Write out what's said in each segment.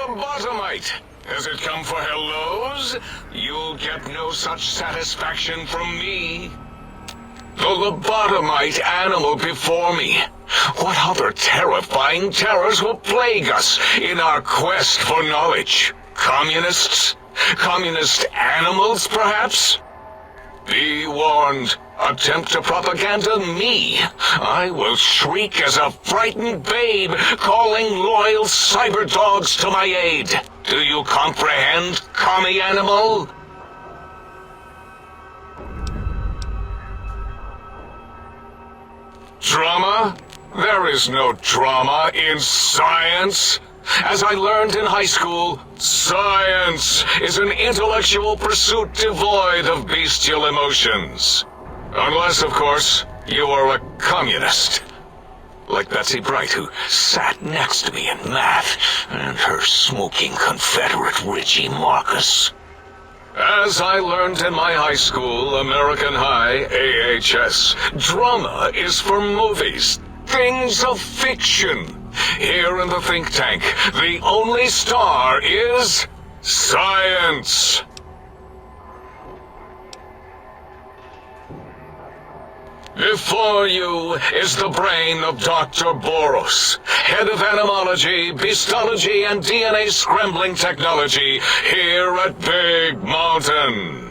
lobotomite. Has it come for hellos? You'll get no such satisfaction from me. The lobotomite animal before me. What other terrifying terrors will plague us in our quest for knowledge? Communists? Communist animals, perhaps? Be warned. Attempt to propaganda me. I will shriek as a frightened babe, calling loyal cyber dogs to my aid. Do you comprehend, commie animal? Drama? There is no drama in science. As I learned in high school, science is an intellectual pursuit devoid of bestial emotions. Unless, of course, you are a communist. Like Betsy Bright, who sat next to me in math, and her smoking Confederate Richie Marcus. As I learned in my high school, American High, AHS, drama is for movies, things of fiction. Here in the think tank, the only star is science. Before you is the brain of Dr. Boros, head of animology, beastology, and DNA scrambling technology here at Big Mountain.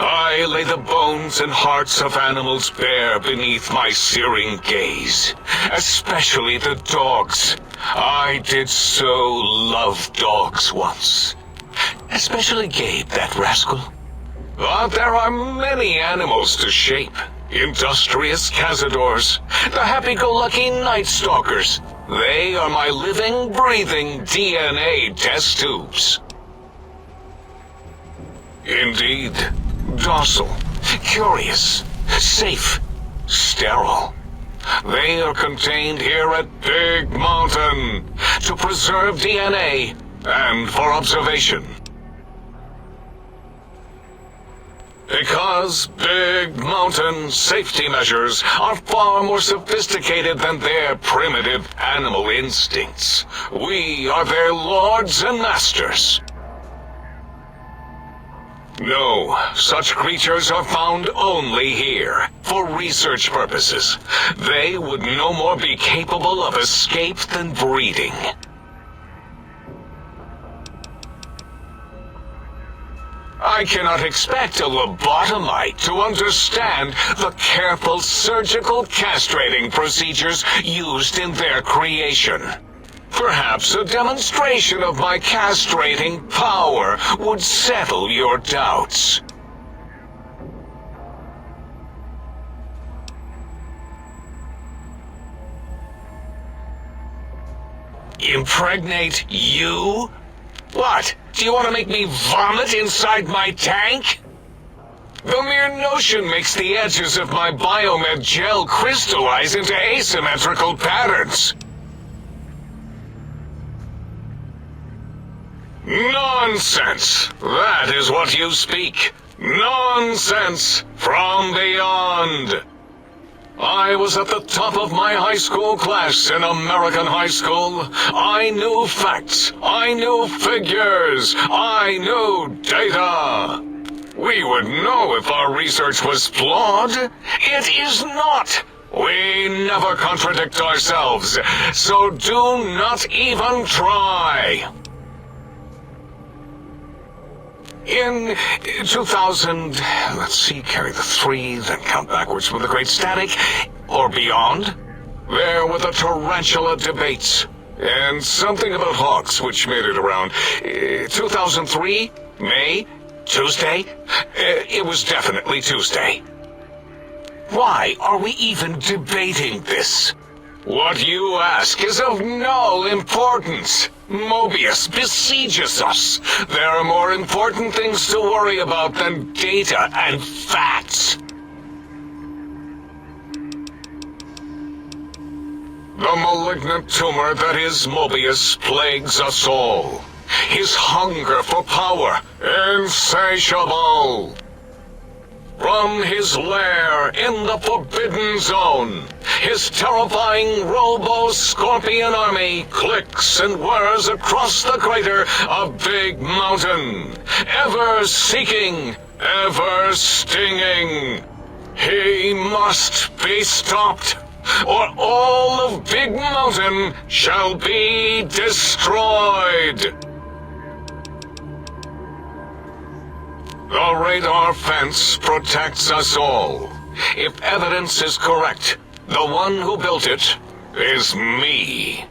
I lay the bones and hearts of animals bare beneath my searing gaze, especially the dogs. I did so love dogs once. Especially Gabe, that rascal. But there are many animals to shape. Industrious Cazadores, the happy-go-lucky night stalkers. They are my living, breathing DNA test tubes. Indeed, docile, curious, safe, sterile. They are contained here at Big Mountain to preserve DNA and for observation. Because Big Mountain safety measures are far more sophisticated than their primitive animal instincts. We are their lords and masters. No, such creatures are found only here, for research purposes. They would no more be capable of escape than breeding. I cannot expect a lobotomite to understand the careful surgical castrating procedures used in their creation. Perhaps a demonstration of my castrating power would settle your doubts. Impregnate you? What? Do you want to make me vomit inside my tank? The mere notion makes the edges of my biomed gel crystallize into asymmetrical patterns. Nonsense! That is what you speak. Nonsense from beyond. I was at the top of my high school class in American high school. I knew facts. I knew figures. I knew data. We would know if our research was flawed. It is not. We never contradict ourselves, so do not even try. In 2000, carry the 3, then count backwards from the Great Static, or beyond, there were the tarantula debates, and something about hawks, which made it around 2003, May, Tuesday. It was definitely Tuesday. Why are we even debating this? What you ask is of no importance. Mobius besieges us. There are more important things to worry about than data and facts. The malignant tumor that is Mobius plagues us all. His hunger for power, insatiable. From his lair in the Forbidden Zone, his terrifying Robo-Scorpion army clicks and whirs across the crater of Big Mountain, ever seeking, ever stinging. He must be stopped, or all of Big Mountain shall be destroyed. The radar fence protects us all. If evidence is correct, the one who built it is me.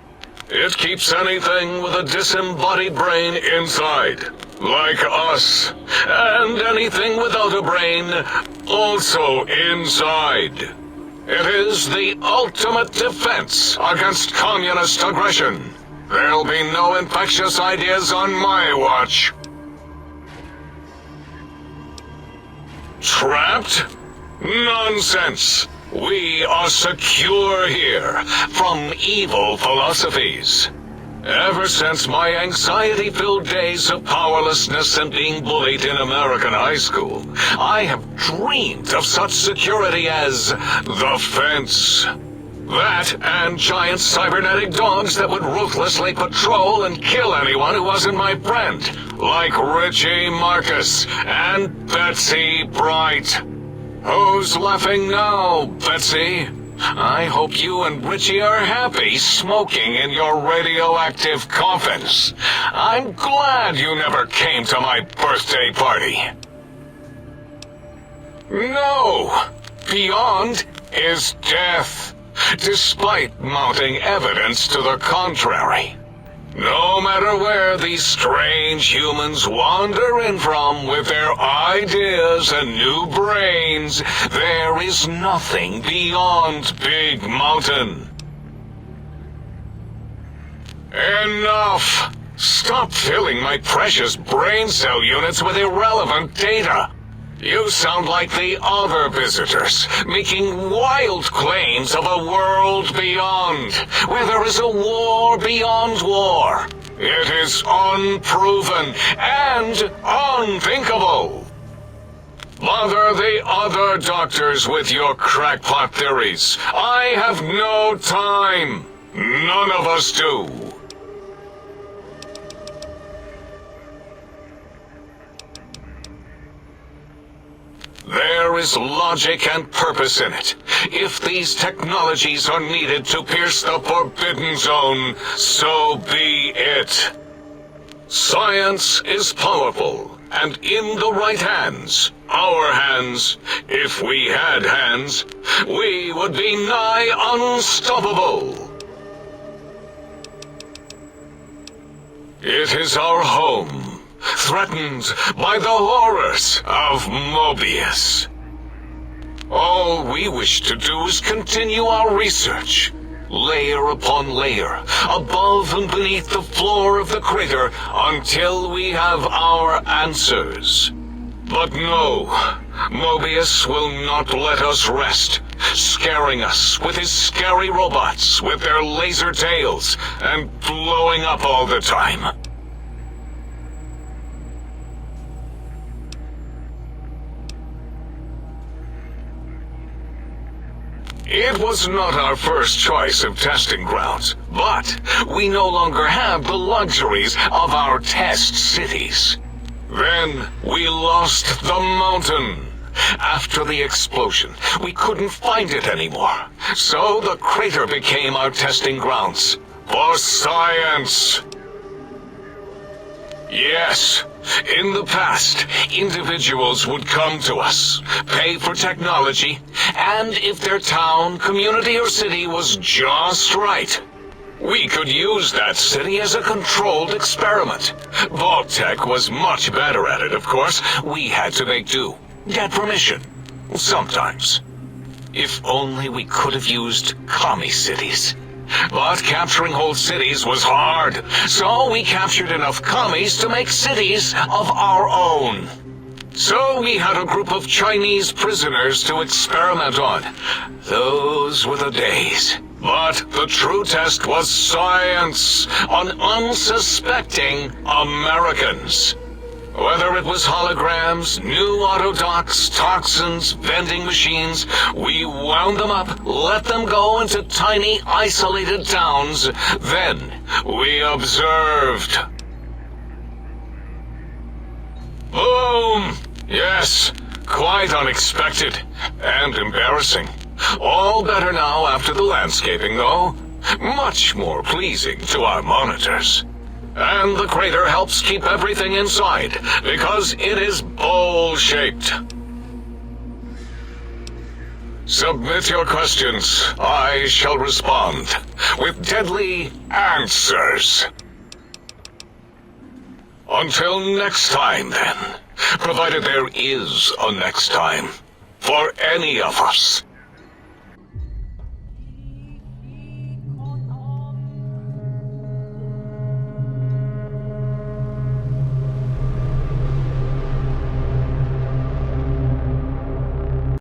It keeps anything with a disembodied brain inside, like us, and anything without a brain also inside. It is the ultimate defense against communist aggression. There'll be no infectious ideas on my watch. Trapped? Nonsense! We are secure here from evil philosophies. Ever since my anxiety-filled days of powerlessness and being bullied in American high school, I have dreamed of such security as the fence. That and giant cybernetic dogs that would ruthlessly patrol and kill anyone who wasn't my friend, like Richie Marcus and Betsy Bright. Who's laughing now, Betsy? I hope you and Richie are happy smoking in your radioactive coffins. I'm glad you never came to my birthday party. No! Beyond is death, despite mounting evidence to the contrary. No matter where these strange humans wander in from with their ideas and new brains, there is nothing beyond Big Mountain. Enough! Stop filling my precious brain cell units with irrelevant data. You sound like the other visitors, making wild claims of a world beyond, where there is a war beyond war. It is unproven and unthinkable. Bother the other doctors with your crackpot theories. I have no time. None of us do. There is logic and purpose in it. If these technologies are needed to pierce the Forbidden Zone, so be it. Science is powerful, and in the right hands, our hands, if we had hands, we would be nigh unstoppable. It is our home, threatened by the horrors of Mobius. All we wish to do is continue our research, layer upon layer, above and beneath the floor of the crater, until we have our answers. But no, Mobius will not let us rest, scaring us with his scary robots with their laser tails and blowing up all the time. It was not our first choice of testing grounds, but we no longer have the luxuries of our test cities. Then we lost the mountain. After the explosion, we couldn't find it anymore, so the crater became our testing grounds for science. Yes, in the past, individuals would come to us, pay for technology, and if their town, community, or city was just right, we could use that city as a controlled experiment. Vault-Tec was much better at it, of course. We had to make do, get permission, sometimes. If only we could have used commie cities. But capturing whole cities was hard, so we captured enough commies to make cities of our own. So we had a group of Chinese prisoners to experiment on. Those were the days. But the true test was science on unsuspecting Americans. Whether it was holograms, new autodocs, toxins, vending machines, we wound them up, let them go into tiny, isolated towns. Then we observed. Boom! Yes, quite unexpected and embarrassing. All better now after the landscaping, though. Much more pleasing to our monitors. And the crater helps keep everything inside, because it is bowl-shaped. Submit your questions. I shall respond with deadly answers. Until next time, then. Provided there is a next time. For any of us.